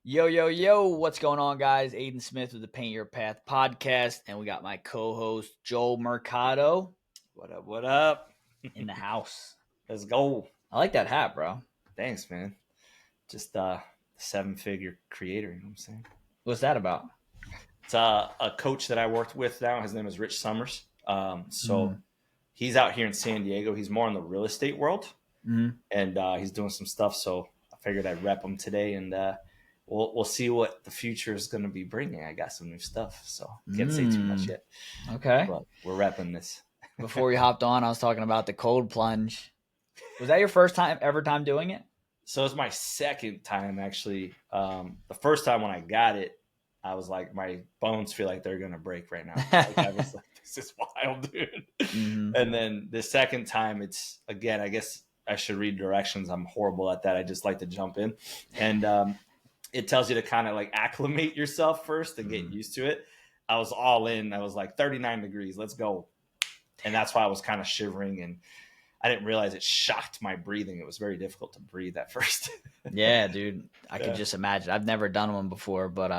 Yo, yo, yo, what's going on, guys? Aiden Smith with the Paint Your Path podcast, and we got my co-host, Joel Mercado, What up? What up? in the house. Let's go. I like that hat, bro. Thanks, man. Just seven-figure creator, you know what I'm saying? What's that about? It's a coach that I worked with now. His name is Rich Summers. He's out here in San Diego. He's more in the real estate world, and he's doing some stuff. So I figured I'd rep him today, and we'll see what the future is going to be bringing. I got some new stuff, so can't say too much yet. Okay. But we're repping this. Before we hopped on, I was talking about the cold plunge. Was that your first time doing it? So it's my second time, actually. The first time when I got it, I was like, my bones feel like they're going to break right now. Like, I was like, this is wild, dude. And then the second time, it's, again, I guess I should read directions. I'm horrible at that. I just like to jump in. And it tells you to kind of like acclimate yourself first and get used to it. I was all in. I was like 39 degrees. Let's go. And that's why I was kind of shivering, and I didn't realize it shocked my breathing. It was very difficult to breathe at first. Yeah, dude. I could just imagine. I've never done one before, but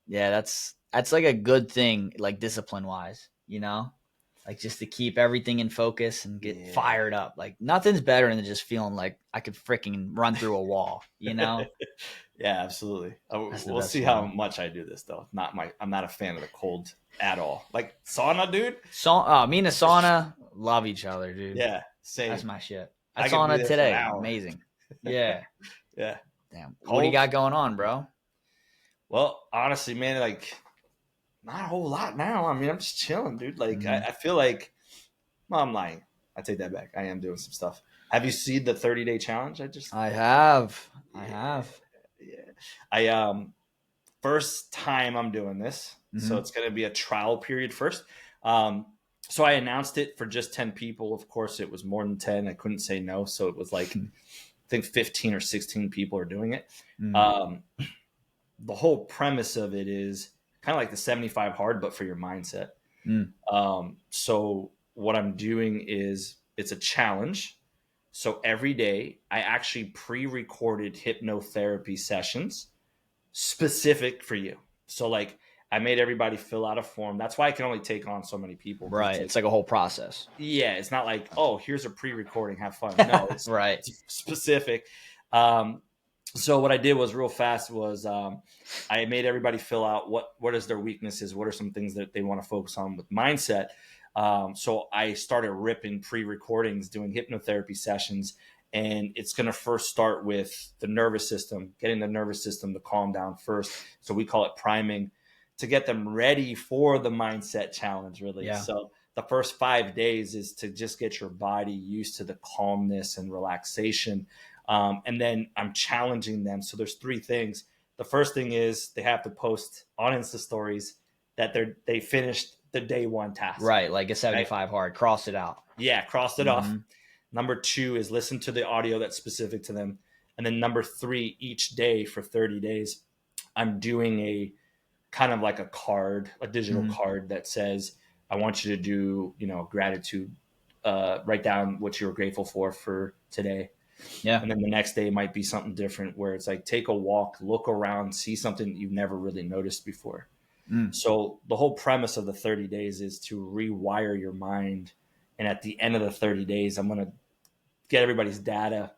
yeah, that's like a good thing, like discipline wise, like just to keep everything in focus and get fired up. Like nothing's better than just feeling like I could freaking run through a wall, Yeah, absolutely. We'll see how much I do this though. I'm not a fan of the cold at all. Like sauna, dude. Me and the sauna love each other, dude. Yeah, same. That's my shit. I sauna today. Amazing. Yeah. Yeah. Damn. What do you got going on, bro? Well, honestly, man, like not a whole lot now. I mean, I'm just chilling, dude. Like I feel like, well, I'm lying. I take that back. I am doing some stuff. Have you seen the 30-day challenge? I have. Yeah. First time I'm doing this. So it's going to be a trial period first. So I announced it for just 10 people. Of course, it was more than 10. I couldn't say no. So it was like, I think 15 or 16 people are doing it. The whole premise of it is kind of like the 75 hard, but for your mindset. So what I'm doing is it's a challenge. So every day I actually pre-recorded hypnotherapy sessions specific for you. So like I made everybody fill out a form. That's why I can only take on so many people. Right. It's like a whole process. Yeah. It's not like, oh, here's a pre-recording, have fun. No, it's right. It's specific. So what I did was real fast was I made everybody fill out what is their weaknesses, what are some things that they want to focus on with mindset. So I started ripping pre-recordings, doing hypnotherapy sessions, and it's going to first start with the nervous system, getting the nervous system to calm down first. So we call it priming, to get them ready for the mindset challenge, really. Yeah. So the first 5 days is to just get your body used to the calmness and relaxation. And then I'm challenging them. So there's 3 things. The first thing is they have to post on Insta stories that they finished the day 1 task. Right. Like a 75 hard, crossed it out. Yeah. Crossed it off. Number 2 is listen to the audio that's specific to them. And then number 3, each day for 30 days, I'm doing a kind of like a card, a digital card that says, I want you to do, gratitude, write down what you were grateful for today. Yeah. And then the next day might be something different where it's like, take a walk, look around, see something that you've never really noticed before. So the whole premise of the 30 days is to rewire your mind. And at the end of the 30 days, I'm going to get everybody's data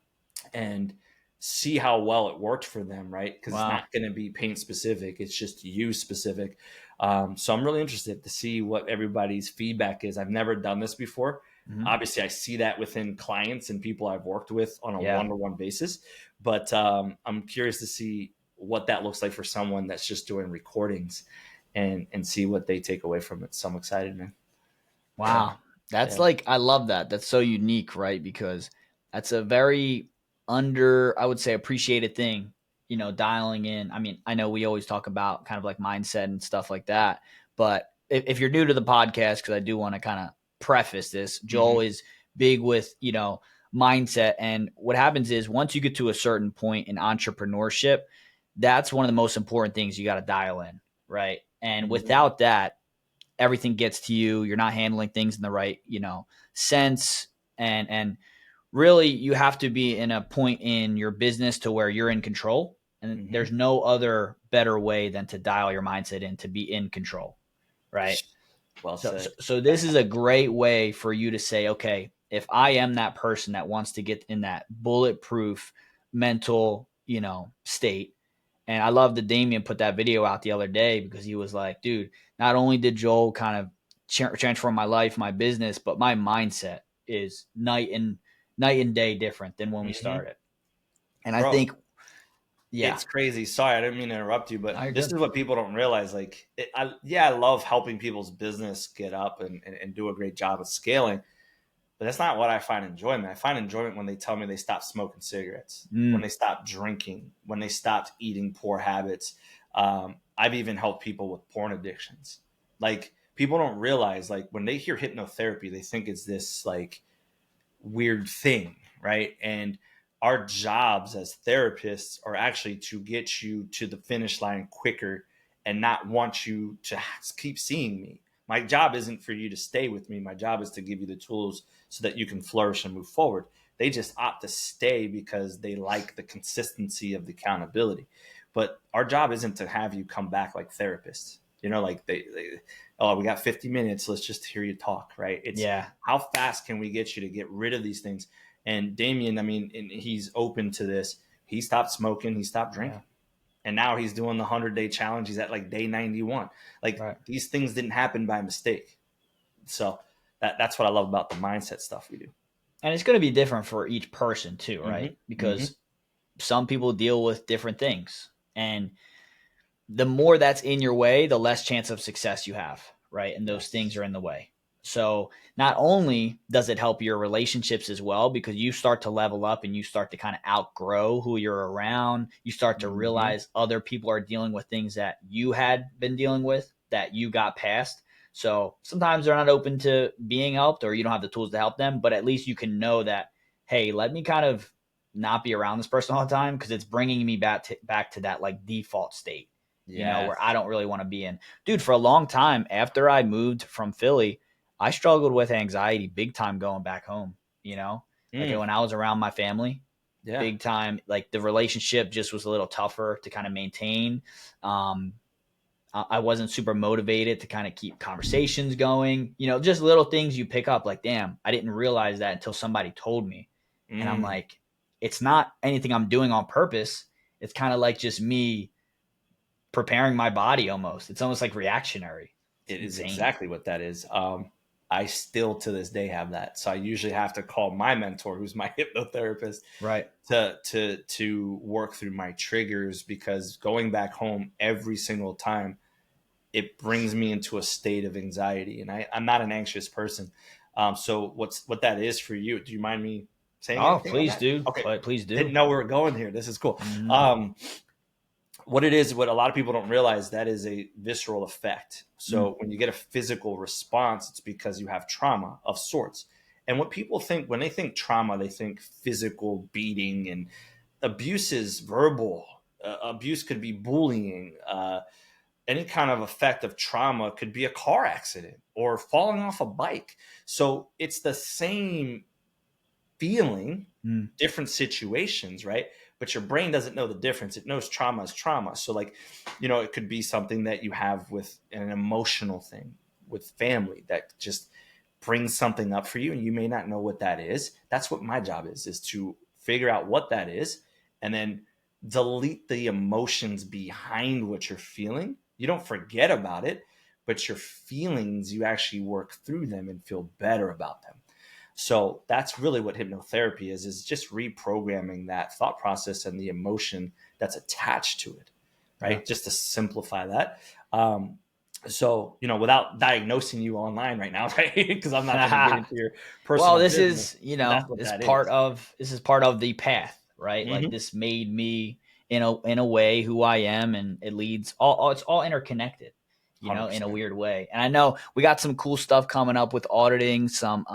and see how well it worked for them, right? Because It's not going to be paint specific. It's just you specific. So I'm really interested to see what everybody's feedback is. I've never done this before. Obviously, I see that within clients and people I've worked with on a one-to-one basis. But I'm curious to see what that looks like for someone that's just doing recordings and see what they take away from it. So I'm excited, man. Wow. That's like, I love that. That's so unique, right? Because that's a very I would say, appreciated thing, dialing in. I mean, I know we always talk about kind of like mindset and stuff like that, but if you're new to the podcast, because I do want to kind of preface this, Joel is big with, mindset. And what happens is once you get to a certain point in entrepreneurship, that's one of the most important things you got to dial in, right? And without that, everything gets to you. You're not handling things in the right, sense. And really you have to be in a point in your business to where you're in control. And Mm-hmm. there's no other better way than to dial your mindset in to be in control, right? Well said. So this is a great way for you to say, okay, if I am that person that wants to get in that bulletproof mental, state. And I love that Damien put that video out the other day, because he was like, dude, not only did Joel kind of transform my life, my business, but my mindset is night and day different than when we Mm-hmm. started. And I Bro, think, yeah, it's crazy. Sorry, I didn't mean to interrupt you, but you're this good. is what people don't realize. Like, I love helping people's business get up and do a great job of scaling, but that's not what I find enjoyment. I find enjoyment when they tell me they stopped smoking cigarettes, when Mm, they stopped drinking, when they stopped eating poor habits. I've even helped people with porn addictions. Like, people don't realize, like, when they hear hypnotherapy, they think it's this like weird thing, right? And our jobs as therapists are actually to get you to the finish line quicker and not want you to keep seeing me. My job isn't for you to stay with me. My job is to give you the tools so that you can flourish and move forward. They just opt to stay because they like the consistency of the accountability. But our job isn't to have you come back like therapists. Like oh, we got 50 minutes. Let's just hear you talk, right? It's yeah. how fast can we get you to get rid of these things? And Damien, I mean, and he's open to this. He stopped smoking, he stopped Yeah. drinking. And now he's doing the 100-day challenge. He's at like day 91. Like, Right. these things didn't happen by mistake. So that's what I love about the mindset stuff we do. And it's going to be different for each person too, right? Mm-hmm. Mm-hmm. Because some people deal with different things. And the more that's in your way, the less chance of success you have, right? And those things Yes. are in the way. So not only does it help your relationships as well, because you start to level up and you start to kind of outgrow who you're around. You start to Mm-hmm. realize other people are dealing with things that you had been dealing with that you got past. So sometimes they're not open to being helped, or you don't have the tools to help them, but at least you can know that, hey, let me kind of not be around this person all the time, because it's bringing me back to that like default state, where Yes. I don't really want to be in. Dude, for a long time after I moved from Philly, I struggled with anxiety big time going back home, like Mm. when I was around my family, Yeah. big time, like the relationship just was a little tougher to kind of maintain. Um, I wasn't super motivated to kind of keep conversations going, just little things you pick up like, damn, I didn't realize that until somebody told me. And I'm Mm. like, it's not anything I'm doing on purpose. It's kind of like just me preparing my body almost. It's almost like reactionary. It's It is insane. exactly what that is. I still to this day have that. So I usually have to call my mentor, who's my hypnotherapist, Right. to work through my triggers, because going back home every single time, it brings me into a state of anxiety, and I'm not an anxious person. So what that is for you? Do you mind me saying Oh, anything on please that? do. Okay, Please didn't do. know we were going here. This is cool. Mm-hmm. What it is, what a lot of people don't realize, that is a visceral effect. Mm. So when you get a physical response, it's because you have trauma of sorts. And what people think when they think trauma, they think physical beating, and abuse is verbal. Abuse could be bullying. Any kind of effect of trauma could be a car accident or falling off a bike. So it's the same feeling, Mm. different situations, right? But your brain doesn't know the difference. It knows trauma is trauma. So, like, it could be something that you have with an emotional thing with family that just brings something up for you, and you may not know what that is. That's what my job is to figure out what that is, and then delete the emotions behind what you're feeling. You don't forget about it, but your feelings, you actually work through them and feel better about them. So that's really what hypnotherapy is just reprogramming that thought process and the emotion that's attached to it, Yeah. right? Just to simplify that. So, without diagnosing you online right now, right? Because I'm not going to get into your Well, personal this business, is, but that's what this that part is. of the path, right? Like Mm-hmm. this made me in a way who I am, and it leads all it's all interconnected, in a 100%. weird way. And I know we got some cool stuff coming up with auditing some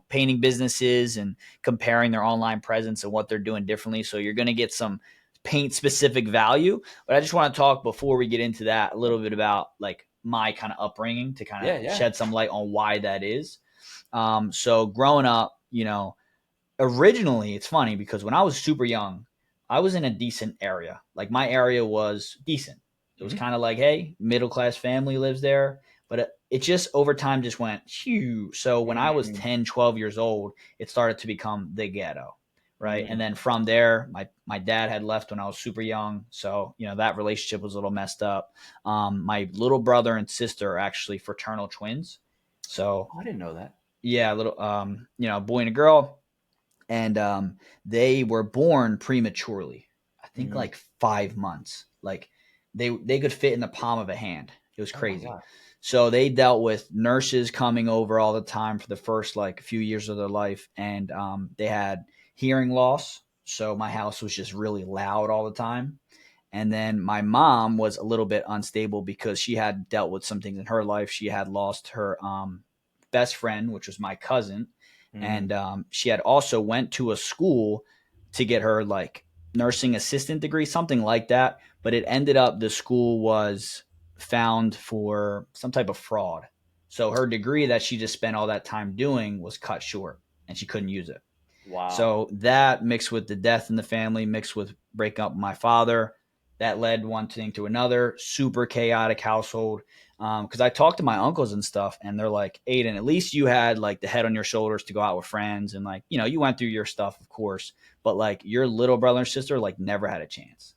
painting businesses and comparing their online presence and what they're doing differently. So you're going to get some paint specific value, but I just want to talk before we get into that a little bit about like my kind of upbringing to kind of Yeah, yeah. shed some light on why that is. So growing up, originally it's funny because when I was super young, I was in a decent area. Like my area was decent. It was Mm-hmm. kind of like, hey, middle class family lives there. But it just over time just went huge. So when I was Mm-hmm. 10, 12 years old, it started to become the ghetto. Right. Mm-hmm. And then from there, my dad had left when I was super young. So, that relationship was a little messed up. My little brother and sister are actually fraternal twins. So I didn't know that. yeah, a little, a boy and a girl, and they were born prematurely. I think Mm. like 5 months. Like they could fit in the palm of a hand. It was Oh my crazy. God. So they dealt with nurses coming over all the time for the first like few years of their life, and they had hearing loss. So my house was just really loud all the time. And then my mom was a little bit unstable because she had dealt with some things in her life. She had lost her best friend, which was my cousin, Mm. and she had also went to a school to get her like nursing assistant degree, something like that. But it ended up the school was found for some type of fraud. So her degree that she just spent all that time doing was cut short, and she couldn't use it. Wow. So that mixed with the death in the family, mixed with breaking up with my father, that led one thing to another. Super chaotic household. Because I talked to my uncles and stuff, and they're like, Aiden, at least you had like the head on your shoulders to go out with friends, and like you went through your stuff, of course, but like your little brother and sister like never had a chance.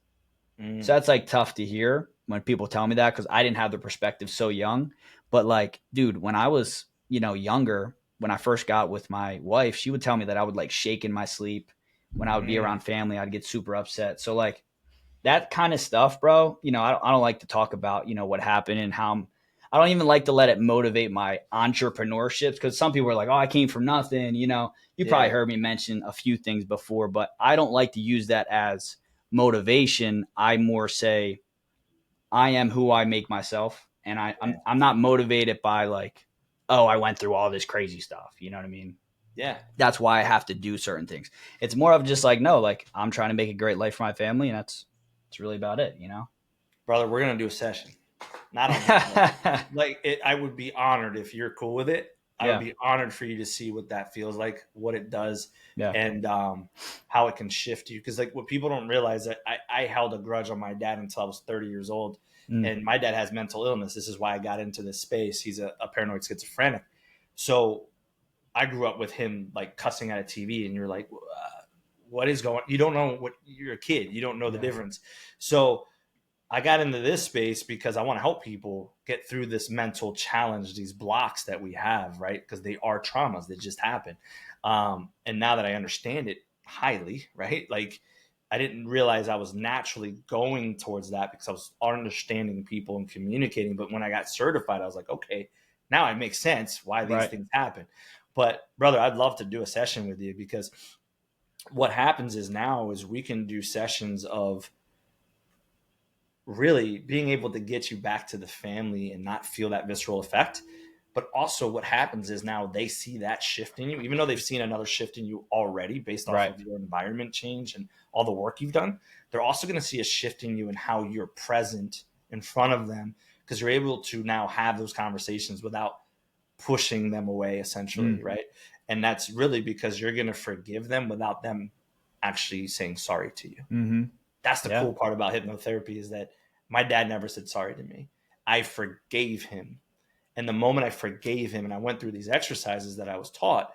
So Mm. that's like tough to hear when people tell me that because I didn't have the perspective so young. But like, dude, when I was, younger, when I first got with my wife, she would tell me that I would like shake in my sleep. When I would be Mm. around family, I'd get super upset. So like that kind of stuff, bro, I don't like to talk about, what happened and I don't even like to let it motivate my entrepreneurship because some people are like, oh, I came from nothing. You probably Yeah. heard me mention a few things before, but I don't like to use that as motivation. I more say I am who I make myself, and Yeah. I'm not motivated by like, oh, I went through all this crazy stuff. You know what I mean? Yeah. That's why I have to do certain things. It's more of just like, no, like I'm trying to make a great life for my family, and that's really about it. Brother, we're gonna do a session. Not on that, but like it, I would be honored if you're cool with it. I would Yeah, be honored for you to see what that feels like, what it does, yeah. and how it can shift you. Because like what people don't realize that I held a grudge on my dad until I was 30 years old, Mm, and my dad has mental illness. This is why I got into this space. He's a paranoid schizophrenic. So I grew up with him like cussing at a TV, and you're like, what is going? You don't know what you're a kid. You don't know the yeah. difference. So I got into this space because I want to help people get through this mental challenge, these blocks that we have, right? Because they are traumas that just happen. And now that I understand it highly, right? Like I didn't realize I was naturally going towards that because I was understanding people and communicating. But when I got certified, I was like, okay, now it makes sense why these Right. things happen. But brother, I'd love to do a session with you because what happens is now is we can do sessions of really being able to get you back to the family and not feel that visceral effect. But also, what happens is now they see that shift in you, even though they've seen another shift in you already based off Right. of your environment change and all the work you've done. They're also going to see a shift in you and how you're present in front of them because you're able to now have those conversations without pushing them away, essentially, Mm, right? And that's really because you're going to forgive them without them actually saying sorry to you. mm-hmm. That's the Yeah. cool part about hypnotherapy is that my dad never said sorry to me. I forgave him. And the moment I forgave him and I went through these exercises that I was taught,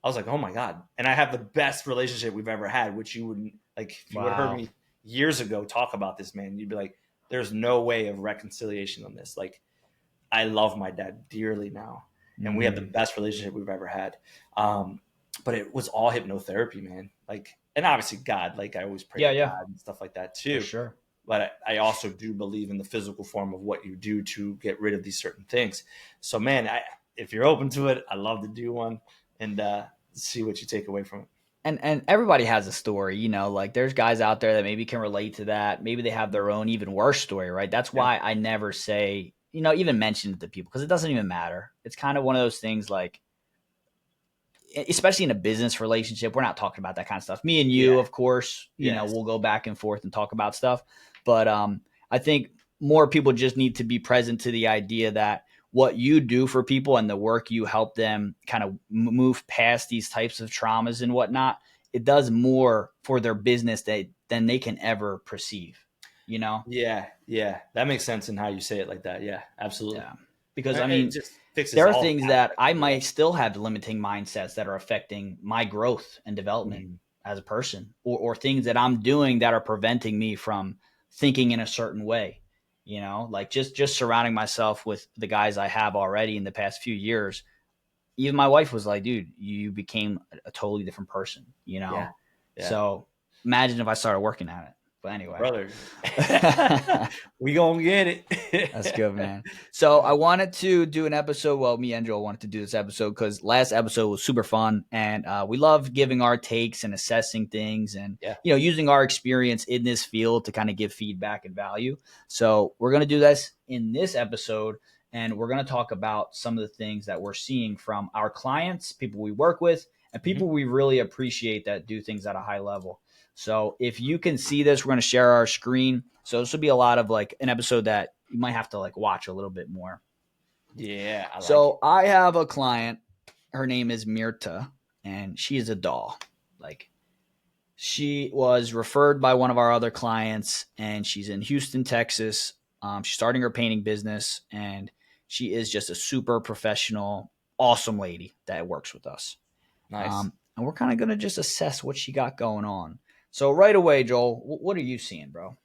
I was like, oh my God. And I have the best relationship we've ever had, which you wouldn't like if you would have heard Wow. me years ago talk about this, man, you'd be like, there's no way of reconciliation on this. Like, I love my dad dearly now. And we have the Mm-hmm. best relationship we've ever had. But it was all hypnotherapy, man. Like, and obviously God, like I always pray to Yeah. Yeah. God and stuff like that For too. sure. But I also do believe in the physical form of what you do to get rid of these certain things. So, man, if you're open to it, I love to do one and see what you take away from it. And everybody has a story, like there's guys out there that maybe can relate to that. Maybe they have their own even worse story, right? That's Yeah. why I never say, even mention it to people because it doesn't even matter. It's kind of one of those things like, especially in a business relationship, we're not talking about that kind of stuff. Me and you, Yeah. of course, Yes. we'll go back and forth and talk about stuff. But I think more people just need to be present to the idea that what you do for people and the work you help them kind of move past these types of traumas and whatnot, it does more for their business than they can ever perceive, you know? Yeah. Yeah. That makes sense in how you say it like that. Yeah, absolutely. Yeah. Because I It mean, just fixes there are all things that aspects I of your might life. still have limiting mindsets that are affecting my growth and development Mhm. as a person, or things that I'm doing that are preventing me from thinking in a certain way. You know, like just surrounding myself with the guys I have already in the past few years. Even my wife was like, dude, you became a totally different person, you Yeah. know? Yeah. So imagine if I started working at it. But anyway. Brother. We gonna get That's it. good, man. So I wanted to do an episode. Well, me and Joel wanted to do this episode because last episode was super fun, and we love giving our takes and assessing things, and Yeah. using our experience in this field to kind of give feedback and value. So we're gonna do this in this episode, and we're gonna talk about some of the things that we're seeing from our clients, people we work with, and Mhm. people we really appreciate that do things at a high level. So if you can see this, we're going to share our screen. So this will be a lot of like an episode that you might have to like watch a little bit more. Yeah, I like it. So I have a client. Her name is Mirta, and she is a doll. Like, she was referred by one of our other clients, and she's in Houston, Texas. She's starting her painting business, and she is just a super professional, awesome lady that works with us. Nice. And we're kind of going to just assess what she got going on. So right away, Joel, what are you seeing, bro?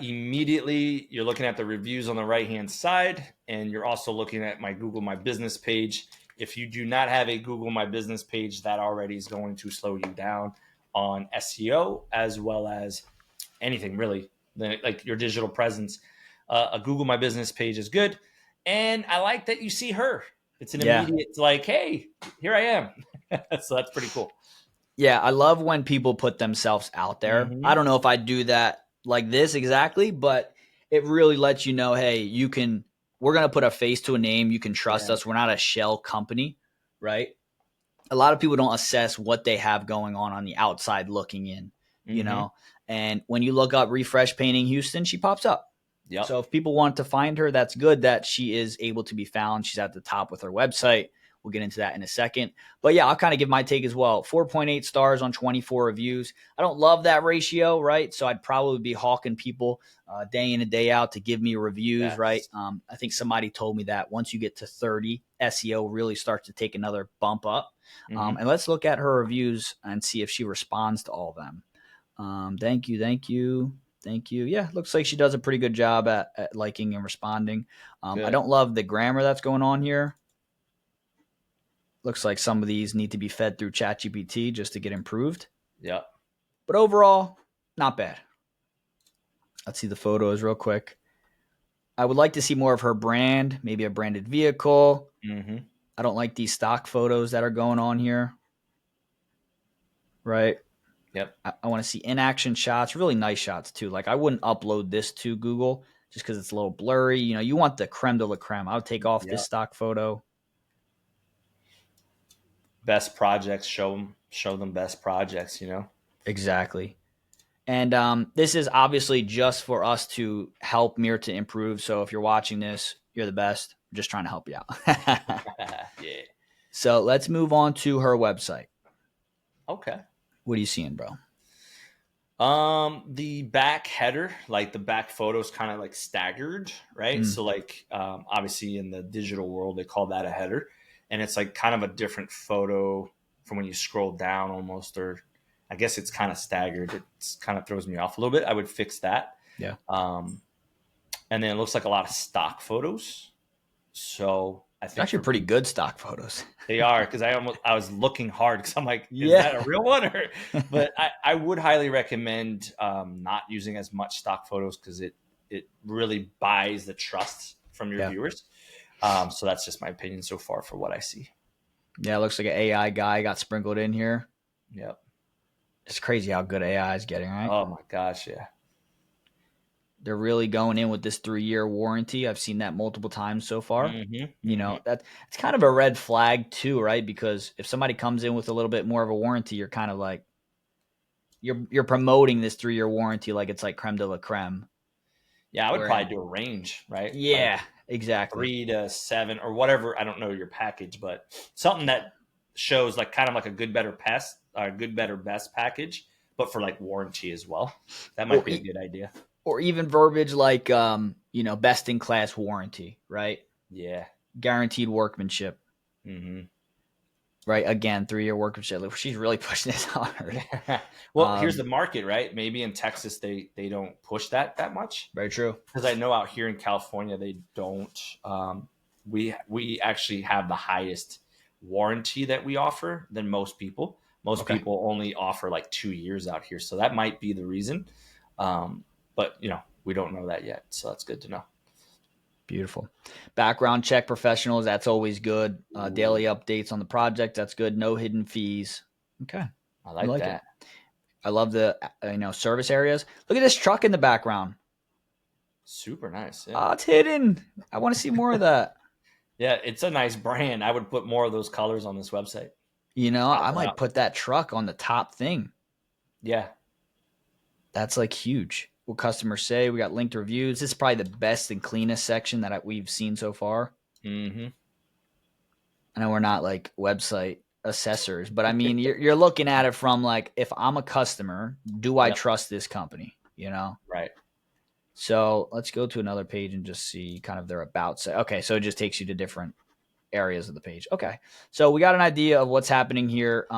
Immediately, you're looking at the reviews on the right hand side, and you're also looking at my Google My Business page. If you do not have a Google My Business page, that already is going to slow you down on SEO as well as anything really, like your digital presence. A Google My Business page is good. And I like that you see her. It's an Yeah. immediate, like, hey, here I am. So that's pretty cool. Yeah, I love when people put themselves out there. I Mm-hmm. don't know if I do that like this exactly, but it really lets you know, hey, we're going to put a face to a name. You can trust Yeah. us. We're not a shell company, right? A lot of people don't assess what they have going on the outside looking in, you Mm-hmm. know? And when you look up Refresh Painting Houston, she pops up. Yep. So if people want to find her, that's good that she is able to be found. She's at the top with her website. We'll get into that in a second. But yeah, I'll kind of give my take as well. 4.8 stars on 24 reviews. I don't love that ratio, right? So I'd probably be hawking people day in and day out to give me reviews, right? Yes. I think somebody told me that once you get to 30, SEO really starts to take another bump up. Mm-hmm. And let's look at her reviews and see if she responds to all of them. Thank you. Thank you. Yeah, looks like she does a pretty good job at liking and responding. I Good. don't love the grammar that's going on here. Looks like some of these need to be fed through ChatGPT just to get improved. Yep. But overall, not bad. Let's see the photos real quick. I would like to see more of her brand, maybe a branded vehicle. Mm-hmm. I don't like these stock photos that are going on here. Right. Yep. I want to see in-action shots, really nice shots too. Like I wouldn't upload this to Google just because it's a little blurry. You know, you want the creme de la creme. I would take off this Yep. stock photo. Best projects, show them best projects, you know. Exactly. And this is obviously just for us to help Mir to improve. So if you're watching this, you're the best. I'm just trying to help you out. Yeah. So let's move on to her website. Okay. What are you seeing, bro? The back header, like the back photos kind of like staggered, right? Mm. So like obviously in the digital world they call that a header, and it's like kind of a different photo from when you scroll down almost, or I guess it's kind of staggered. It kind of throws me off a little bit. I would fix that. Yeah. And then it looks like a lot of stock photos. So I It's think actually for pretty people, good stock photos. they are, because I was looking hard because I'm like, is Yeah. that a real one? But I would highly recommend not using as much stock photos because it really buys the trust from your Yeah. viewers. So that's just my opinion so far for what I see. Yeah, it looks like an AI guy got sprinkled in here. Yep. It's crazy how good AI is getting, right? Oh my gosh, yeah. They're really going in with this 3-year warranty. I've seen that multiple times so far. Mm-hmm. You Mm-hmm. know, it's kind of a red flag too, right? Because if somebody comes in with a little bit more of a warranty, you're kind of like you're promoting this 3-year warranty like it's like creme de la creme. Yeah, I would Where probably do a range, right? Like yeah, exactly. 3 to 7 or whatever. I don't know your package, but something that shows like kind of like a good, better, best, or good, better, best package, but for like warranty as well. That might Or be a good idea. or even verbiage like best in class warranty, right? Yeah. Guaranteed workmanship, Mm-hmm. right? Again, 3-year workmanship. She's really pushing this hard. Well, here's the market, right? Maybe in Texas they don't push that much. Very true. Because I know out here in California they don't. We actually have the highest warranty that we offer than most people. Most Okay. people only offer like 2 years out here, so that might be the reason. But we don't know that yet, so that's good to know. Beautiful. Background check professionals. That's always good. Daily updates on the project. That's good. No hidden fees. Okay. I I like like it. that. I love the service areas. Look at this truck in the background. Super nice. Yeah. Oh, it's hidden. I want to see more of that. Yeah, it's a nice brand. I would put more of those colors on this website. I Pop it might out. put that truck on the top thing. Yeah. That's like huge. What customers say. We got linked reviews. This is probably the best and cleanest section that we've seen so far. Mm-hmm. I know we're not like website assessors, but I mean, you're looking at it from like, if I'm a customer, do I Yep. trust this company? Right. So let's go to another page and just see kind of their about say. Okay, so it just takes you to different areas of the page. Okay, so we got an idea of what's happening here.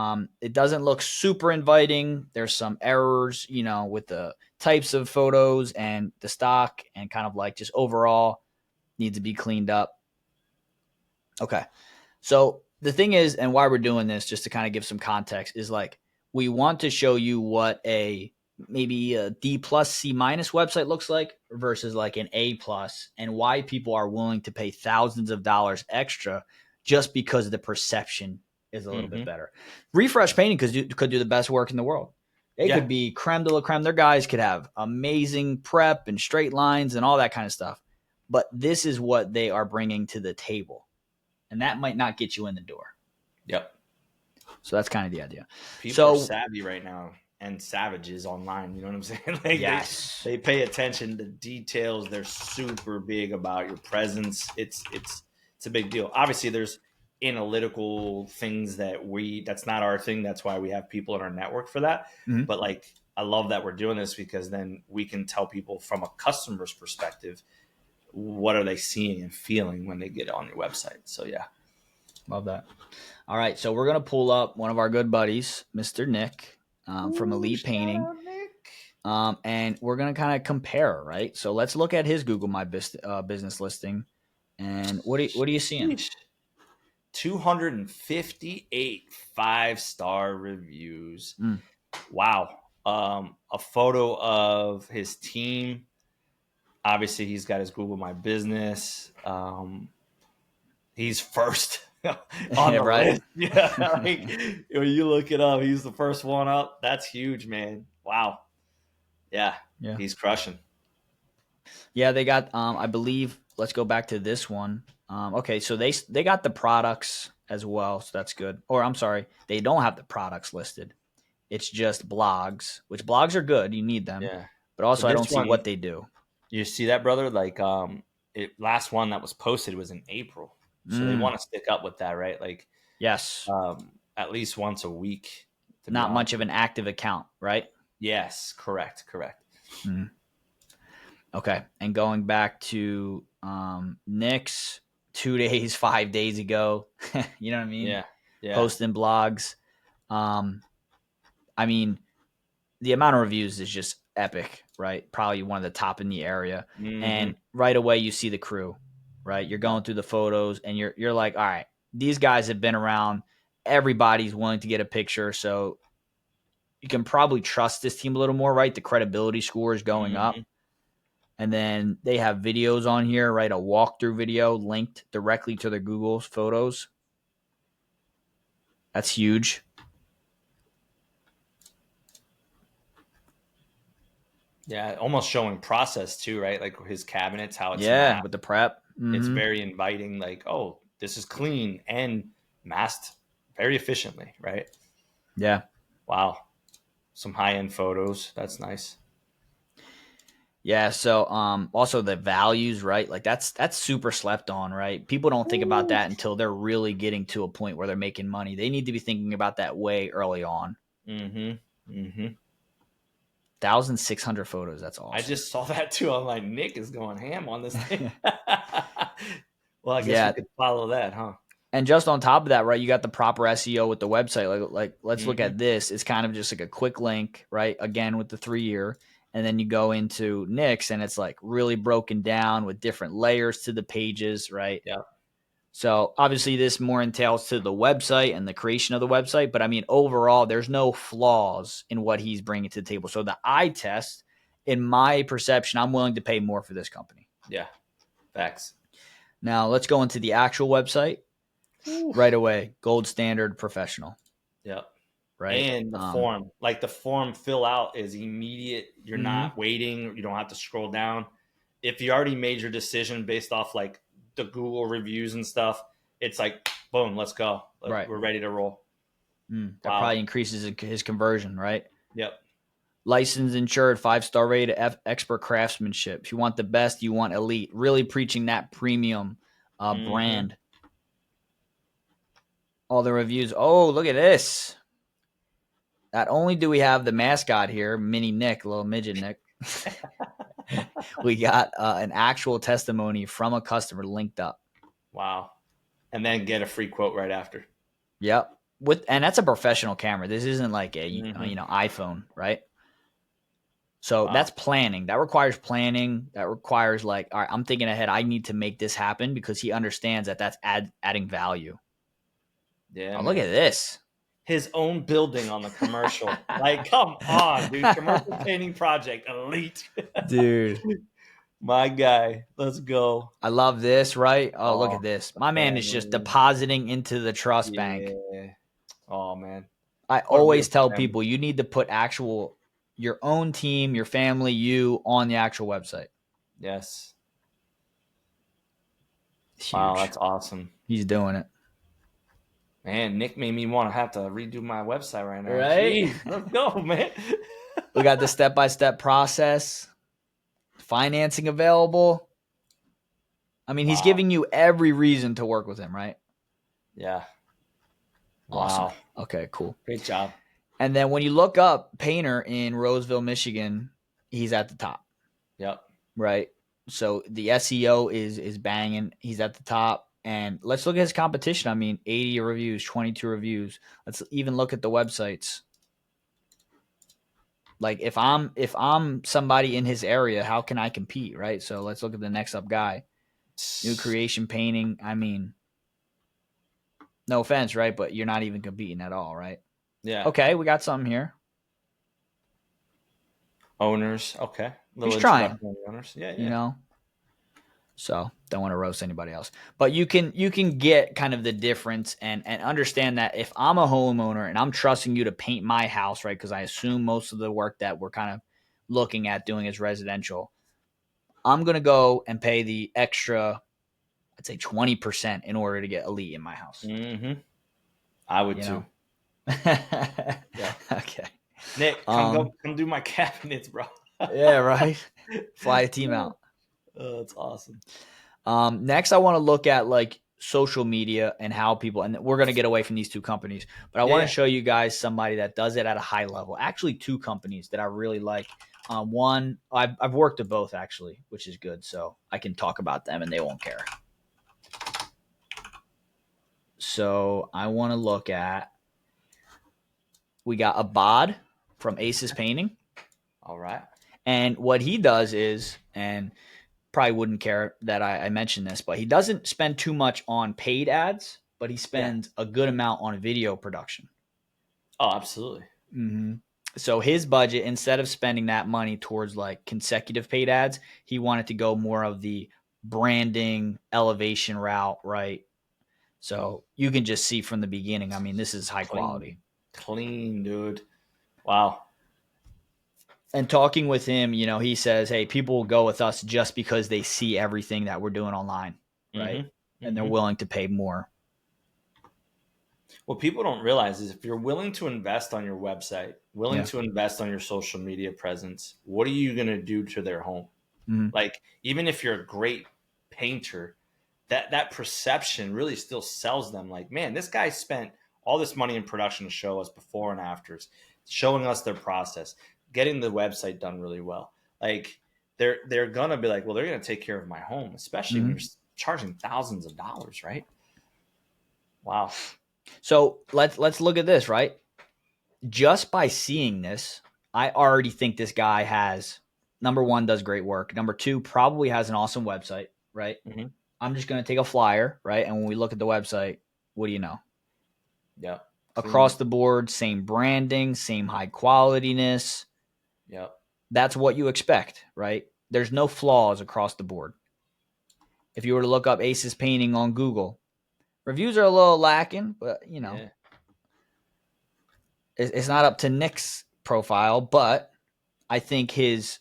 It doesn't look super inviting. There's some errors, with the types of photos and the stock, and kind of like just overall needs to be cleaned up. Okay, so the thing is, and why we're doing this, just to kind of give some context, is like we want to show you what maybe a D plus C minus website looks like versus like an A plus, and why people are willing to pay thousands of dollars extra just because the perception is a little bit Mm-hmm. better. Refresh Painting could do the best work in the world. They Yeah. could be creme de la creme. Their guys could have amazing prep and straight lines and all that kind of stuff. But this is what they are bringing to the table. And that might not get you in the door. Yep. So that's kind of the idea. People are So savvy right now and savages online. You know what I'm saying? Like yes, they pay attention to details. They're super big about your presence. It's a big deal. Obviously, there's analytical things that's not our thing. That's why we have people in our network for that. Mhm. But like, I love that we're doing this because then we can tell people from a customer's perspective, what are they seeing and feeling when they get on your website. So yeah. Love that. All right, so we're gonna pull up one of our good buddies, Mr. Nick, from Elite Painting, and we're gonna kind of compare, right? So let's look at his Google My Business listing, and what are you seeing? 258 5-star reviews. Mm. Wow. A photo of his team. Obviously, he's got his Google My Business. He's first on the right? list. Yeah, like, when you look it up, he's the first one up. That's huge, man. Wow. Yeah, he's crushing. Yeah, they got. I believe. Let's go back to this one. Okay, so they got the products as well, so that's good. Or I'm sorry, they don't have the products listed. It's just blogs, which blogs are good. You need them. Yeah. But also, So I this don't see one, what they do. you see that, brother? Like, last one that was posted was in April. So they want to stick up with that, right? Like, yes, at least once a week. not much of an active account, right? Yes, correct. Mm. Okay, and going back to Nick's 2 days, 5 days ago, you know what I mean? Yeah. Posting blogs. I mean, the amount of reviews is just epic, right? Probably one of the top in the area. Mm-hmm. And right away you see the crew, right? You're going through the photos and you're like, all right, these guys have been around. Everybody's willing to get a picture. So you can probably trust this team a little more, right? The credibility score is going up. And then they have videos on here, right? A walkthrough video linked directly to their Google photos. That's huge. Yeah, almost showing process too, right? Like his cabinets, how it's masked. With the prep. Mm-hmm. It's very inviting. Like, oh, this is clean and masked very efficiently, right? Yeah. Wow. Some high-end photos. That's nice. Yeah, so also the values, right? Like that's super slept on, right? People don't think about that until they're really getting to a point where they're making money. They need to be thinking about that way early on. Mm-hmm. 1,600 photos. That's I awesome. just saw that too. I'm like, Nick is going ham on this thing. Well, I guess we Yeah. could follow that, huh? And just on top of that, right, you got the proper SEO with the website. Like let's look Mm-hmm. at this. It's kind of just like a quick link, right? Again, with the 3-year. And then you go into Nick's and it's like really broken down with different layers to the pages, right? Yeah. So obviously this more entails to the website and the creation of the website. But I mean, overall, there's no flaws in what he's bringing to the table. So the eye test, in my perception, I'm willing to pay more for this company. Yeah. Facts. Now let's go into the actual website. Oof. Right away, gold standard professional, Yep. right? And the form, like the form fill out is immediate. You're Mhm. not waiting. You don't have to scroll down. If you already made your decision based off like the Google reviews and stuff, it's like, boom, let's go. Right. We're ready to roll. That Wow. probably increases his conversion, right? Yep. Licensed, insured, 5-star rated, expert craftsmanship. If you want the best, you want elite. Really preaching that premium Mm-hmm. brand. All the reviews. Oh, look at this. Not only do we have the mascot here, Mini Nick, little midget Nick, we got an actual testimony from a customer linked up. Wow. And then get a free quote right after. Yep. And that's a professional camera. This isn't like a Mm-hmm. iPhone, right? So Wow. that's planning. That requires planning. That requires like, all right, I'm thinking ahead. I need to make this happen because he understands that that's adding value. Yeah, Oh, look man. at this. His own building on the commercial. Like, come on, dude. Commercial painting project, elite. Dude, My guy. Let's go. I love this, right? Oh, look Oh, at this. the My man is just family. depositing into the trust bank. Yeah. Oh, man. I What a always beautiful tell family. people you need to put your own team, your family, you on the actual website. Yes. It's Wow, huge. that's awesome. He's doing it. Man, Nick made me want to have to redo my website right now. Right? Jeez, let's go, man. We got the step-by-step process, financing available. I mean, he's Wow. giving you every reason to work with him, right? Yeah. Awesome. Wow. Okay, cool. Great job. And then when you look up Painter in Roseville, Michigan, he's at the top, Yep. right? So the SEO is banging. He's at the top. And let's look at his competition. I mean, 80 reviews, 22 reviews. Let's even look at the websites. Like if I'm somebody in his area, how can I compete, right? So let's look at the next up guy. New creation painting. I mean, no offense, right? But you're not even competing at all, right? Yeah. Okay, we got something here. Owners. Okay. He's Little trying, introduction on the owners. Yeah, you yeah. know. So don't want to roast anybody else, but you can get kind of the difference and understand that if I'm a homeowner and I'm trusting you to paint my house, right? Because I assume most of the work that we're kind of looking at doing is residential. I'm gonna go and pay the extra, I'd say 20% in order to get elite in my house. Mm-hmm. I would You too. know. Yeah. Okay. Nick, come do my cabinets, bro. Yeah, right. Fly a team out. Oh, that's awesome. Next, I want to look at like social media and how people, and we're going to get away from these two companies, but I want to Yeah. show you guys somebody that does it at a high level. Actually, two companies that I really like. One, I've worked with both actually, which is good. So I can talk about them and they won't care. So I want to look at, we got Abad from Aces Painting. All right. And what he does is, and probably wouldn't care that I mentioned this, but he doesn't spend too much on paid ads, but he Yeah. spends a good amount on video production. Oh, absolutely. Mm-hmm. So his budget, instead of spending that money towards like consecutive paid ads, he wanted to go more of the branding elevation route, right? So you can just see from the beginning. I mean, this is high quality. Clean, dude. Wow. And talking with him, you know, he says, hey, people will go with us just because they see everything that we're doing online, right? Mm-hmm. And they're Mm-hmm. willing to pay more. What people don't realize is if you're willing to invest on your website, willing Yeah. to invest on your social media presence, what are you going to do to their home? Mm-hmm. Like, even if you're a great painter, that perception really still sells them. Like, man, this guy spent all this money in production to show us before and afters, showing us their process. getting the website done really well. Like they're gonna be like, well, they're gonna take care of my home, especially when Mm-hmm. you're charging thousands of dollars, right? Wow. So let's look at this, right? Just by seeing this, I already think this guy has, number one, does great work. Number two, probably has an awesome website, right? Mm-hmm. I'm just going to take a flyer, right? And when we look at the website, what do you know? Yep. Across Clean. the board, same branding, same high qualityness. Yep. That's what you expect, right? There's no flaws across the board. If you were to look up Ace's painting on Google, reviews are a little lacking, but Yeah. it's not up to Nick's profile, but I think his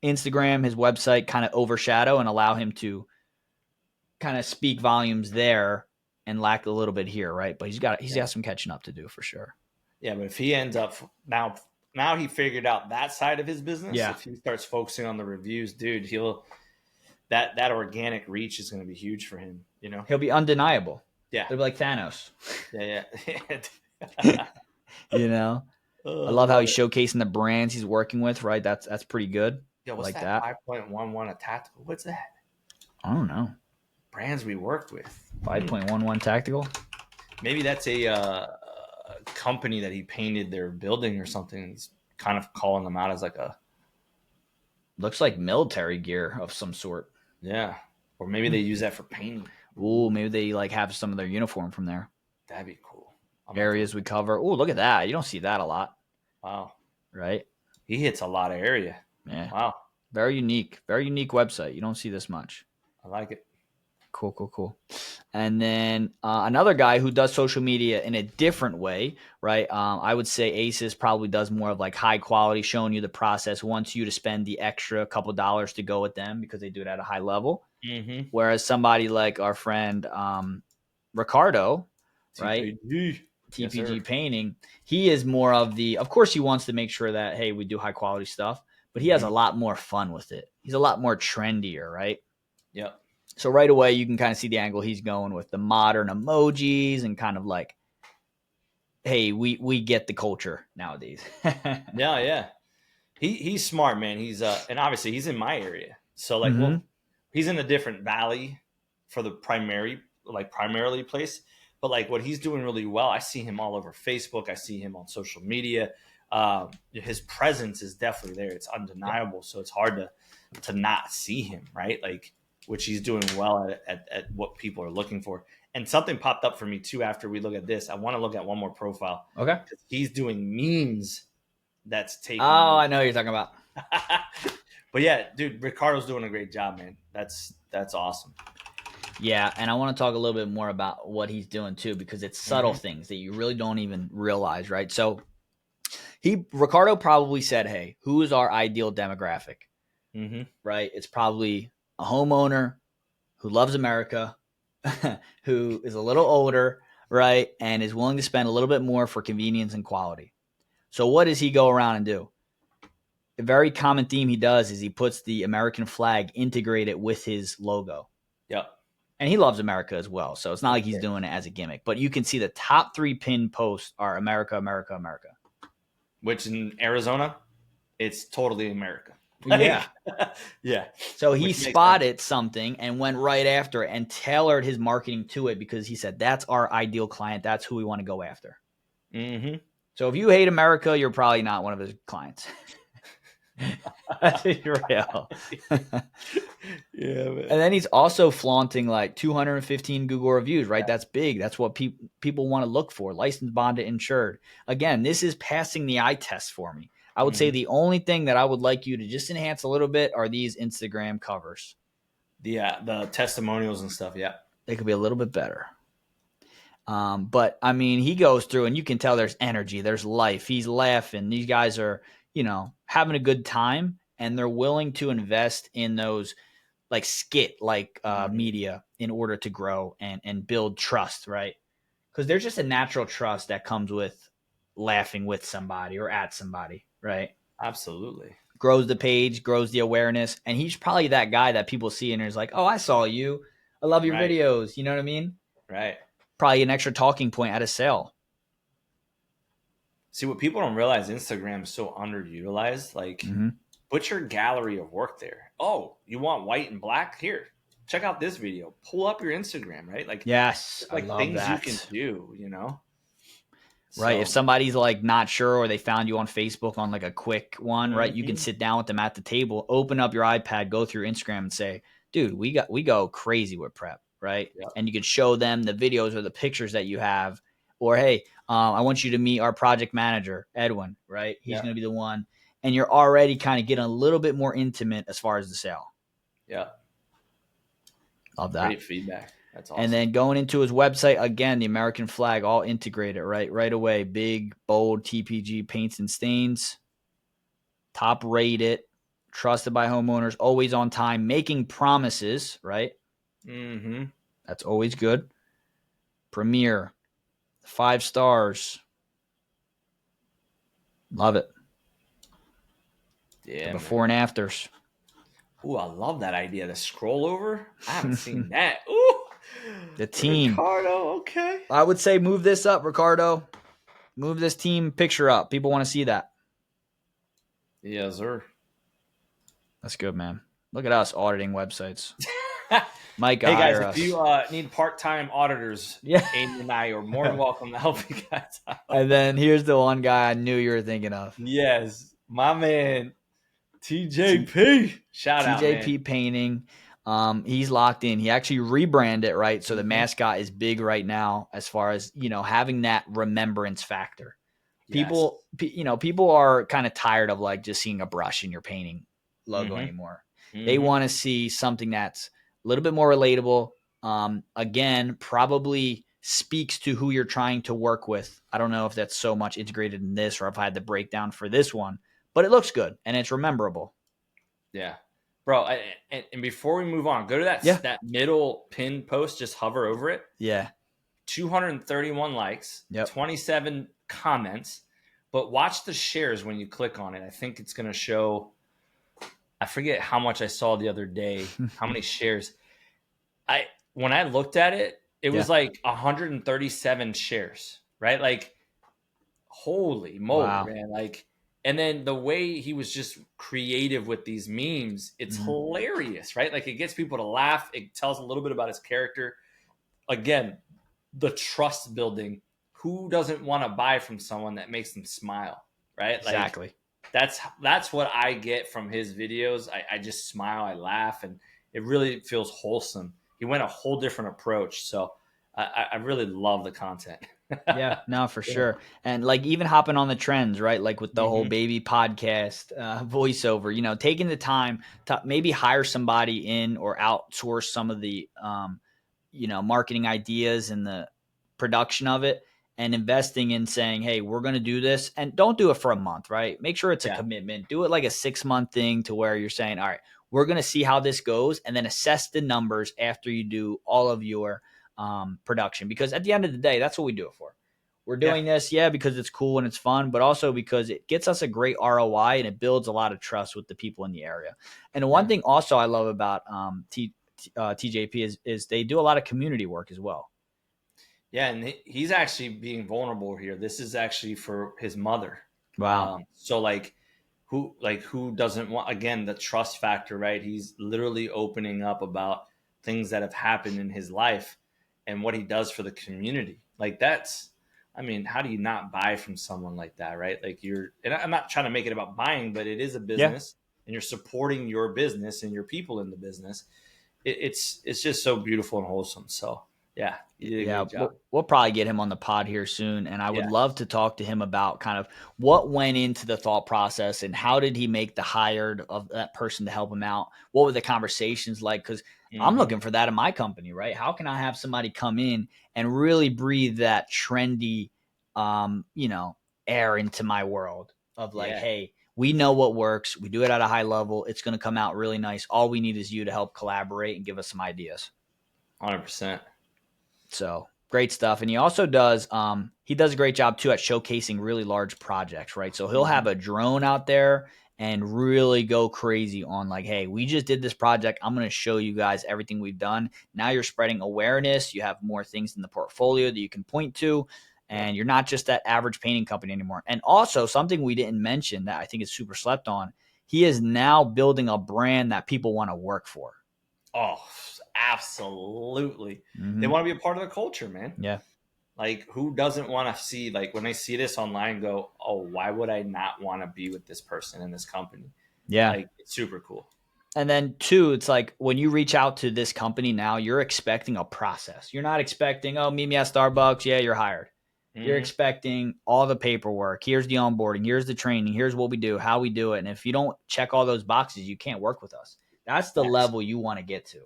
Instagram, his website kind of overshadow and allow him to kind of speak volumes there and lack a little bit here, right? But he's got some catching up to do for sure. Yeah, but if he ends up now he figured out that side of his business. Yeah. If he starts focusing on the reviews, dude, he'll that organic reach is going to be huge for him. You know, He'll be undeniable. Yeah. He'll be like Thanos. Yeah. You know, I love how he's showcasing the brands he's working with. Right, that's pretty good. Yo, what's like that? 5.11 a tactical. What's that? I don't know. Brands we work with. 5.11 tactical. Maybe that's a company that he painted their building or something. He's kind of calling them out as like a. Looks like military gear of some sort. Yeah, or maybe they use that for painting. Ooh, maybe they like have some of their uniform from there. That'd be cool. Areas we cover. Ooh, look at that. You don't see that a lot. Wow. Right? He hits a lot of area. Yeah. Wow. Very unique. Very unique website. You don't see this much. I like it. Cool. And then another guy who does social media in a different way, right? I would say Aces probably does more of like high quality, showing you the process, wants you to spend the extra couple dollars to go with them because they do it at a high level. Mm-hmm. Whereas somebody like our friend Ricardo, right? TPG yes, painting, he is more of of course he wants to make sure that, hey, we do high quality stuff, but he has a lot more fun with it. He's a lot more trendier, right? Yep. So right away you can kind of see the angle he's going with, the modern emojis and kind of like, hey, we get the culture nowadays. Yeah. He's smart, man. He's and obviously he's in my area. So like well, he's in a different valley for the primarily place. But like what he's doing really well, I see him all over Facebook. I see him on social media. His presence is definitely there. It's undeniable. So it's hard to not see him, right? Like, which he's doing well at what people are looking for. And something popped up for me too after we look at this. I want to look at one more profile. Okay. He's doing memes that's taking. Oh, I know what you're talking about. But yeah, dude, Ricardo's doing a great job, man. That's awesome. Yeah, and I want to talk a little bit more about what he's doing too, because it's subtle things that you really don't even realize, right? So Ricardo probably said, hey, who is our ideal demographic? Right? It's probably a homeowner who loves America, who is a little older, right? And is willing to spend a little bit more for convenience and quality. So what does he go around and do? A very common theme he does is he puts the American flag integrated with his logo. Yep. And he loves America as well. So it's not like he's doing it as a gimmick. But you can see the top 3 pinned posts are America, America, America. Which in Arizona, it's totally America. Yeah. Yeah. So he spotted something and went right after it and tailored his marketing to it because he said, that's our ideal client. That's who we want to go after. So if you hate America, you're probably not one of his clients. That's real. Yeah, man. And then he's also flaunting like 215 Google reviews, right? That's big. That's what people want to look for. Licensed, bonded, insured. Again, this is passing the eye test for me. I would say the only thing that I would like you to just enhance a little bit are these Instagram covers. The testimonials and stuff. Yeah. They could be a little bit better. But I mean, he goes through and you can tell there's energy, there's life. He's laughing. These guys are, having a good time, and they're willing to invest in those like media in order to grow and build trust, right? Because there's just a natural trust that comes with laughing with somebody or at somebody, right? Absolutely. Grows the page, grows the awareness, and he's probably that guy that people see and is like, oh, I saw you. I love your videos. You know what I mean? Right. Probably an extra talking point at a sale. See, what people don't realize, Instagram is so underutilized. Like, put your gallery of work there. Oh, you want white and black? Here, check out this video. Pull up your Instagram, right? Like, Yes, I like love things you can that. do, you know? Right. If So, somebody's like not sure or they found you on Facebook on like a quick one, right? You can mhm. sit down with them at the table, open up your iPad, go through Instagram and say, dude, we go crazy with prep, right? Yeah, And you can show them the videos or the pictures that you have. Or hey, I want you to meet our project manager, Edwin, right? He's yeah, gonna be the one. And you're already kind of getting a little bit more intimate as far as the sale. yeah. Love that. Great feedback. That's And awesome. then going into his website, again, the American flag all integrated, right away. Big, bold TPG paints and stains, top rated, trusted by homeowners, always on time, making promises, right? Mm-hmm. That's always good. Premier, 5 stars. Love it. The Yeah, before man. and afters. Ooh, I love that idea. The scroll over. I haven't seen that. Ooh, The team. Ricardo. Okay. I would say move this up, Ricardo. Move this team picture up. People want to see that. Yes, sir. That's good, man. Look at us auditing websites. Mike, Hey guys, hire if us. you need part-time auditors, Yeah. Aiden and I are more than welcome to help you guys out. And then here's the one guy I knew you were thinking of. Yes, my man, T- TJP. Shout out, man. TJP Painting. He's locked in. He actually rebranded it, right? So the Mm-hmm. mascot is big right now as far as, having that remembrance factor. Yes. People are kind of tired of like just seeing a brush in your painting logo Mm-hmm. anymore. They Mm-hmm. want to see something that's a little bit more relatable. Again, probably speaks to who you're trying to work with. I don't know if that's so much integrated in this or if I had the breakdown for this one, but it looks good and it's rememberable. Yeah, bro. And before we move on, go to Yeah. that middle pin post. Just hover over it. Yeah. 231 likes, Yep. 27 comments. But watch the shares when you click on it. I think it's going to show. I forget how much I saw the other day. How many shares? When I looked at it, it Yeah. was like 137 shares. Right? Like, holy moly, Wow. man! Like, and then the way he was just creative with these memes, it's hilarious, right? Like, it gets people to laugh. It tells a little bit about his character. Again, the trust building. Who doesn't want to buy from someone that makes them smile, right? Like, Exactly. that's what I get from his videos. I just smile, I laugh, and it really feels wholesome. He went a whole different approach, so I really love the content. Yeah, no, for Yeah. sure. And like even hopping on the trends, right? Like with the whole Mm-hmm. baby podcast voiceover, taking the time to maybe hire somebody in or outsource some of the, marketing ideas and the production of it and investing in saying, hey, we're going to do this and don't do it for a month, right? Make sure it's a Yeah. commitment. Do it like a 6-month thing to where you're saying, all right, we're going to see how this goes and then assess the numbers after you do all of your production. Because at the end of the day, that's what we do it for. We're doing this, because it's cool and it's fun, but also because it gets us a great ROI and it builds a lot of trust with the people in the area. And the one thing also I love about TJP is they do a lot of community work as well. Yeah, and he's actually being vulnerable here. This is actually for his mother. Wow. So who doesn't want, again, the trust factor, right? He's literally opening up about things that have happened in his life and what he does for the community. Like, that's, I mean, how do you not buy from someone like that, right? Like, and I'm not trying to make it about buying, but it is a Yeah. business and you're supporting your business and your people in the business. It's just so beautiful and wholesome. So yeah, you did a great job. We'll probably get him on the pod here soon, and I would Yeah. love to talk to him about kind of what went into the thought process and how did he make the hire of that person to help him out. What were the conversations like? Because I'm Mm-hmm. looking for that in my company, right? How can I have somebody come in and really breathe that trendy, air into my world of like, Yeah, hey, we know what works. We do it at a high level. It's going to come out really nice. All we need is you to help collaborate and give us some ideas. 100%. So great stuff. And he also does, he does a great job too at showcasing really large projects, right? So he'll have a drone out there and really go crazy on like, hey, we just did this project. I'm going to show you guys everything we've done. Now you're spreading awareness. You have more things in the portfolio that you can point to. And you're not just that average painting company anymore. And also something we didn't mention that I think is super slept on, he is now building a brand that people want to work for. Oh, absolutely. Mm-hmm. They want to be a part of the culture, man. Yeah. Like, who doesn't want to see, like, when they see this online, go, oh, why would I not want to be with this person in this company? Yeah. Like, it's super cool. And then 2, it's like when you reach out to this company now, you're expecting a process. You're not expecting, oh, meet me at Starbucks. Yeah, you're hired. You're expecting all the paperwork. Here's the onboarding. Here's the training. Here's what we do, how we do it. And if you don't check all those boxes, you can't work with us. That's the level you want to get to.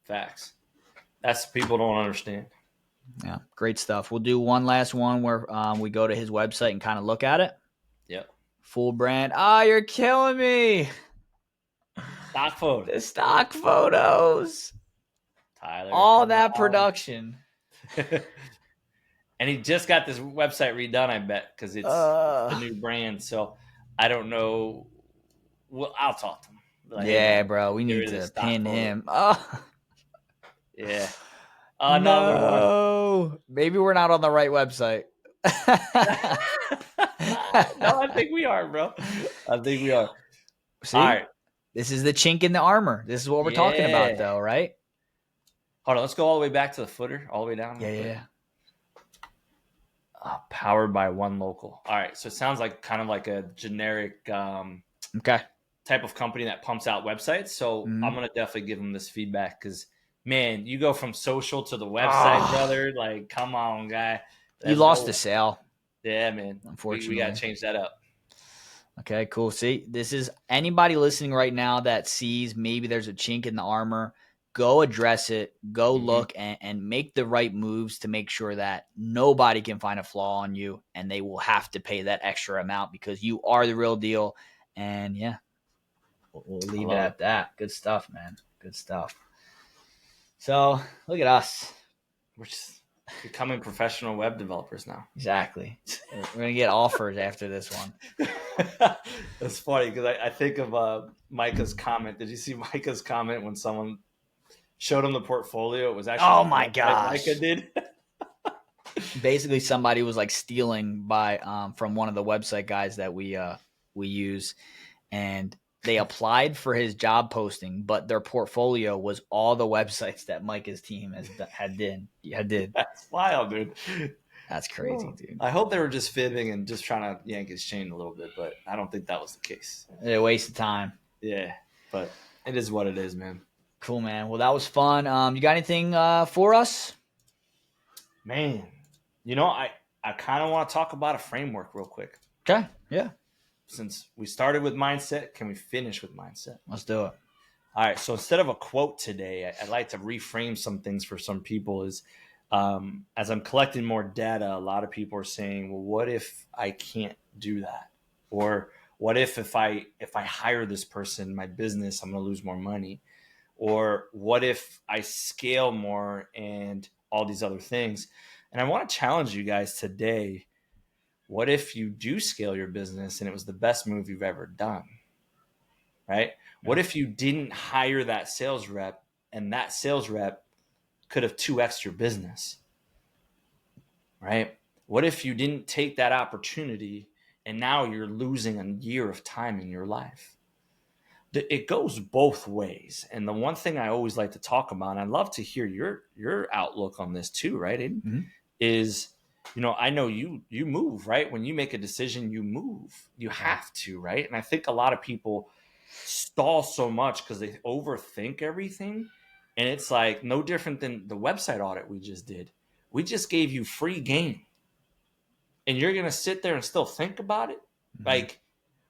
Facts. That's people don't understand. Yeah, great stuff. We'll do one last one where we go to his website and kind of look at it. Yep. Full brand. Oh, you're killing me. Stock photo. The stock photos. Tyler. All that production. And he just got this website redone, I bet, because it's the new brand. So I don't know. Well, I'll talk to him. Like, yeah, bro. We need to pin him. Oh. Yeah. No. Maybe we're not on the right website. No, I think we are, bro. I think we are. See? All right. This is the chink in the armor. This is what we're talking about, though, right? Hold on. Let's go all the way back to the footer, all the way down. Yeah. Powered by one local. All right. So it sounds like kind of like a generic type of company that pumps out websites. So I'm going to definitely give them this feedback because, man, you go from social to the website, brother. Like, come on, guy. You lost the sale. Yeah, man. Unfortunately. We got to change that up. Okay, cool. See, this is anybody listening right now that sees maybe there's a chink in the armor. Go address it, go look and make the right moves to make sure that nobody can find a flaw on you and they will have to pay that extra amount because you are the real deal. And yeah, we'll leave it at that. Good stuff, man. Good stuff. So look at us. We're just becoming professional web developers now. Exactly. We're going to get offers after this one. That's funny because I think of Micah's comment. Did you see Micah's comment when someone showed him the portfolio? It was actually my gosh. Micah did. Basically, somebody was like stealing by from one of the website guys that we use, and they applied for his job posting, but their portfolio was all the websites that Micah's team did. That's wild, dude. That's crazy, dude. I hope they were just fibbing and just trying to yank his chain a little bit, but I don't think that was the case. A waste of time. Yeah, but it is what it is, man. Cool, man. Well, that was fun. You got anything for us? Man, I kind of want to talk about a framework real quick. Okay, yeah. Since we started with mindset, can we finish with mindset? Let's do it. All right. So instead of a quote today, I'd like to reframe some things for some people is as I'm collecting more data, a lot of people are saying, well, what if I can't do that? Or what if I hire this person in my business, I'm going to lose more money? Or what if I scale more and all these other things? And I want to challenge you guys today. What if you do scale your business and it was the best move you've ever done? Right? What if you didn't hire that sales rep and that sales rep could have 2x'd your business? Right? What if you didn't take that opportunity and now you're losing a year of time in your life? It goes both ways. And the one thing I always like to talk about, and I'd love to hear your outlook on this too, right, Aiden, is, I know you move, right? When you make a decision, you move. You have to, right? And I think a lot of people stall so much because they overthink everything. And it's like no different than the website audit we just did. We just gave you free game. And you're going to sit there and still think about it? Like,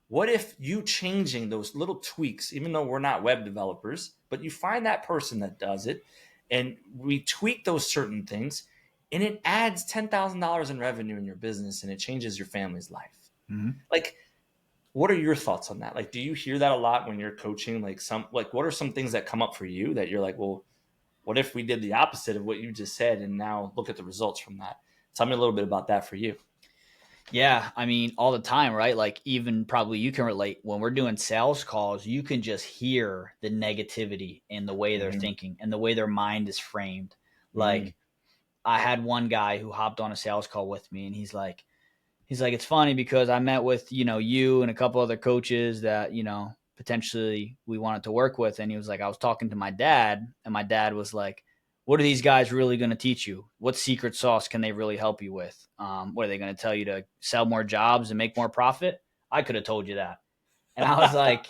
what if you changing those little tweaks, even though we're not web developers, but you find that person that does it and we tweak those certain things and it adds $10,000 in revenue in your business and it changes your family's life. Like, what are your thoughts on that? Like, do you hear that a lot when you're coaching? Like, what are some things that come up for you that you're like, well, what if we did the opposite of what you just said and now look at the results from that? Tell me a little bit about that for you. Yeah, I mean, all the time, right? Like, even probably you can relate when we're doing sales calls, you can just hear the negativity in the way they're thinking and the way their mind is framed. Like, I had one guy who hopped on a sales call with me, and he's like, it's funny because I met with, you and a couple other coaches that, potentially we wanted to work with. And he was like, I was talking to my dad, and my dad was like, what are these guys really going to teach you? What secret sauce can they really help you with? What are they going to tell you to sell more jobs and make more profit? I could have told you that. And I was like,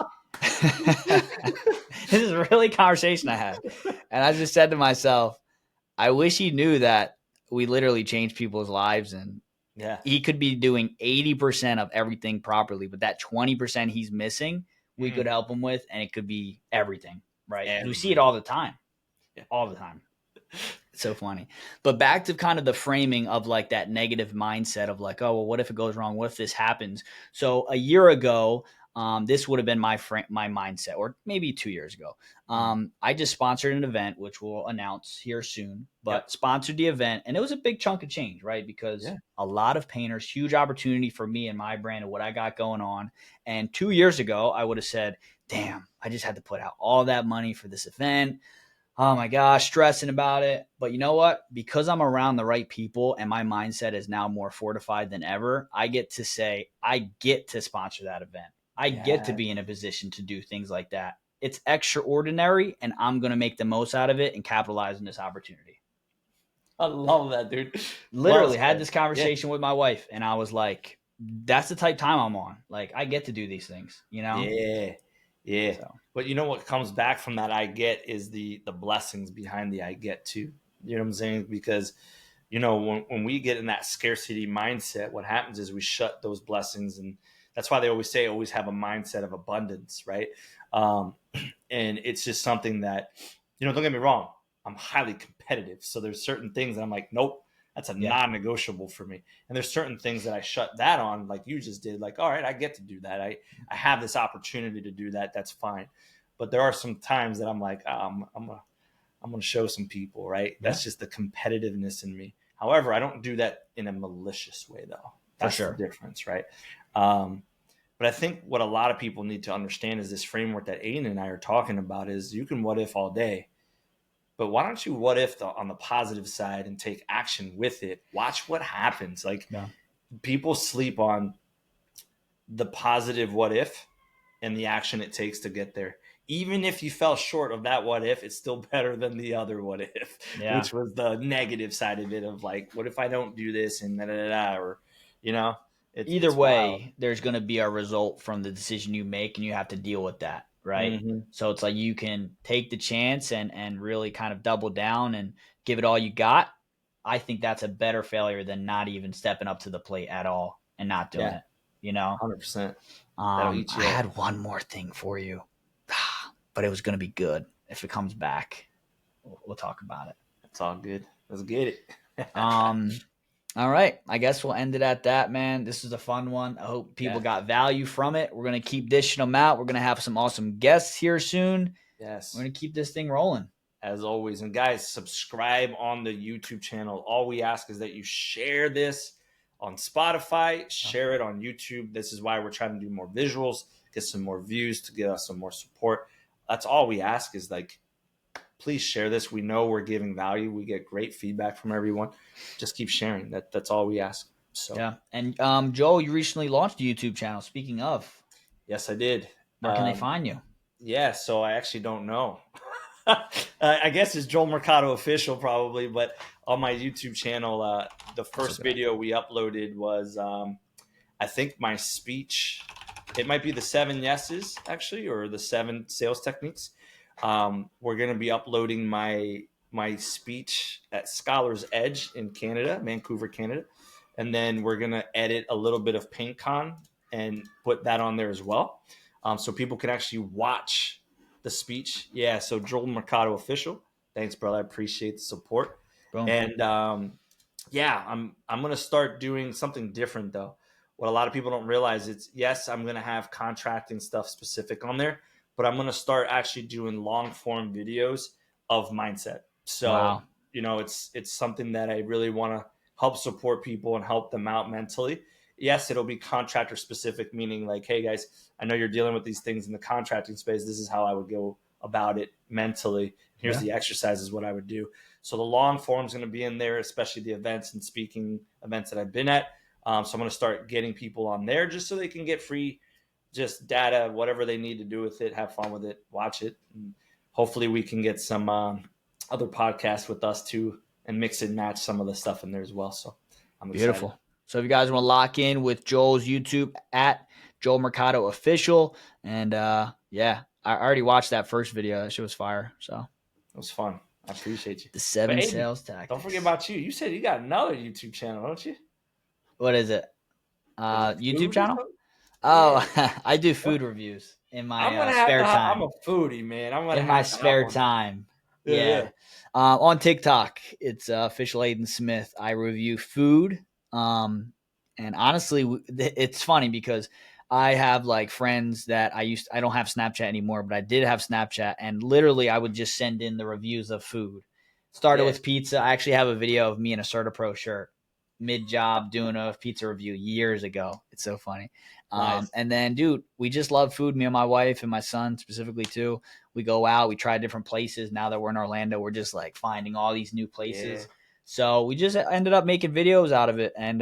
this is really a conversation I had. And I just said to myself, I wish he knew that we literally change people's lives, and Yeah. he could be doing 80% of everything properly, but that 20% he's missing, we could help him with, and it could be everything, right? We see it all the time. Yeah. All the time. It's so funny. But back to kind of the framing of like that negative mindset of like, oh, well, what if it goes wrong? What if this happens? So a year ago, this would have been my mindset, or maybe 2 years ago. I just sponsored an event, which we'll announce here soon, but sponsored the event, and it was a big chunk of change, right? Because a lot of painters, huge opportunity for me and my brand and what I got going on. And 2 years ago, I would have said, damn, I just had to put out all that money for this event. Oh my gosh, stressing about it. But you know what? Because I'm around the right people and my mindset is now more fortified than ever, I get to say, I get to sponsor that event. I get to be in a position to do things like that. It's extraordinary, and I'm going to make the most out of it and capitalize on this opportunity. I love that, dude. Literally had this conversation with my wife, and I was like, that's the type time I'm on. Like, I get to do these things, Yeah. So. But you know what comes back from that I get is the blessings behind the I get too. You know what I'm saying? Because, when we get in that scarcity mindset, what happens is we shut those blessings. And that's why they always say, always have a mindset of abundance, right? And it's just something that, don't get me wrong, I'm highly competitive. So there's certain things that I'm like, nope, that's a non-negotiable for me. And there's certain things that I shut that on, like you just did, like, all right, I get to do that. I have this opportunity to do that. That's fine. But there are some times that I'm like, I'm going to show some people, right? Yeah. That's just the competitiveness in me. However, I don't do that in a malicious way, though. That's the difference, right? But I think what a lot of people need to understand is this framework that Aiden and I are talking about is you can what if all day, but why don't you what if on the positive side and take action with it? Watch what happens. Like people sleep on the positive what if and the action it takes to get there. Even if you fell short of that what if, it's still better than the other what if, which was the negative side of it of like, what if I don't do this and or, either way, wild. There's going to be a result from the decision you make, and you have to deal with that, right? Mm-hmm. So it's like you can take the chance and really kind of double down and give it all you got. I think that's a better failure than not even stepping up to the plate at all and not doing it, 100%. I had one more thing for you, but it was going to be good. If it comes back, we'll talk about it. It's all good. Let's get it. All right. I guess we'll end it at that, man. This is a fun one. I hope people got value from it. We're going to keep dishing them out. We're going to have some awesome guests here soon. Yes. We're going to keep this thing rolling. As always. And guys, subscribe on the YouTube channel. All we ask is that you share this on Spotify, share it on YouTube. This is why we're trying to do more visuals, get some more views to get us some more support. That's all we ask is like, please share this. We know we're giving value. We get great feedback from everyone. Just keep sharing. That's all we ask. So yeah. And Joel, you recently launched a YouTube channel. Speaking of, yes, I did. Where can they find you? Yeah, so I actually don't know. I guess it's Joel Mercado Official probably, but on my YouTube channel, the first video we uploaded was, I think my speech. It might be the 7 yeses actually, or the 7 sales techniques. We're going to be uploading my speech at Scholar's Edge in Canada, Vancouver, Canada. And then we're going to edit a little bit of PaintCon and put that on there as well. So people can actually watch the speech. Yeah. So Joel Mercado Official. Thanks, brother. I appreciate the support. Boom. And I'm going to start doing something different though. What a lot of people don't realize is yes, I'm going to have contracting stuff specific on there, but I'm going to start actually doing long form videos of mindset. So, it's something that I really want to help support people and help them out mentally. Yes, it'll be contractor specific, meaning like, hey guys, I know you're dealing with these things in the contracting space. This is how I would go about it mentally. Here's the exercises, what I would do. So the long form is going to be in there, especially the events and speaking events that I've been at. So I'm going to start getting people on there just so they can get free, just data, whatever they need to do with it, have fun with it, watch it. And hopefully we can get some other podcasts with us too and mix and match some of the stuff in there as well. So I'm Beautiful. excited. So if you guys want to lock in with Joel's YouTube at Joel Mercado Official, and yeah, I already watched that first video. That shit was fire. So It was fun. I appreciate you. the But 7 Aiden, sales don't forget tactics. about you. You said you got another YouTube channel, don't you? What is it? Is it YouTube food or channel? something? Yeah. Oh, I do What? food reviews in I'm my gonna have to. spare I'm time. a foodie, man. I'm gonna In my have to hop spare on that. time. Yeah, yeah. Yeah. On TikTok, it's official Aiden Smith. I review food. And honestly, it's funny because I have like friends that I don't have Snapchat anymore, but I did have Snapchat. And literally, I would just send in the reviews of food. Started Yeah. with pizza. I actually have a video of me in a Certapro shirt, mid job, doing a pizza review years ago. It's so funny. Nice. And then, dude, we just love food. Me and my wife and my son specifically too. We go out, we try different places. Now that we're in Orlando, we're just like finding all these new Yeah. places. So we just ended up making videos out of it, and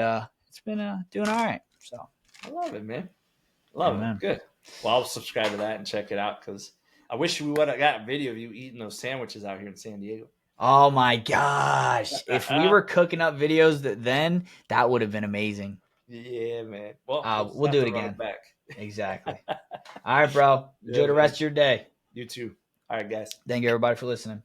it's been doing all right. So I love it, man. yeah, Love it. man. Good. Well, I'll subscribe to that and check it out because I wish we would have got a video of you eating those sandwiches out here in San Diego. Oh my gosh! If we were cooking up videos then that would have been amazing. Yeah, man. Well, we'll just We'll have do it to run it again. back. Exactly. All right, bro. Yeah, Enjoy the man. rest of your day. You too. All right, guys. Thank you, everybody, for listening.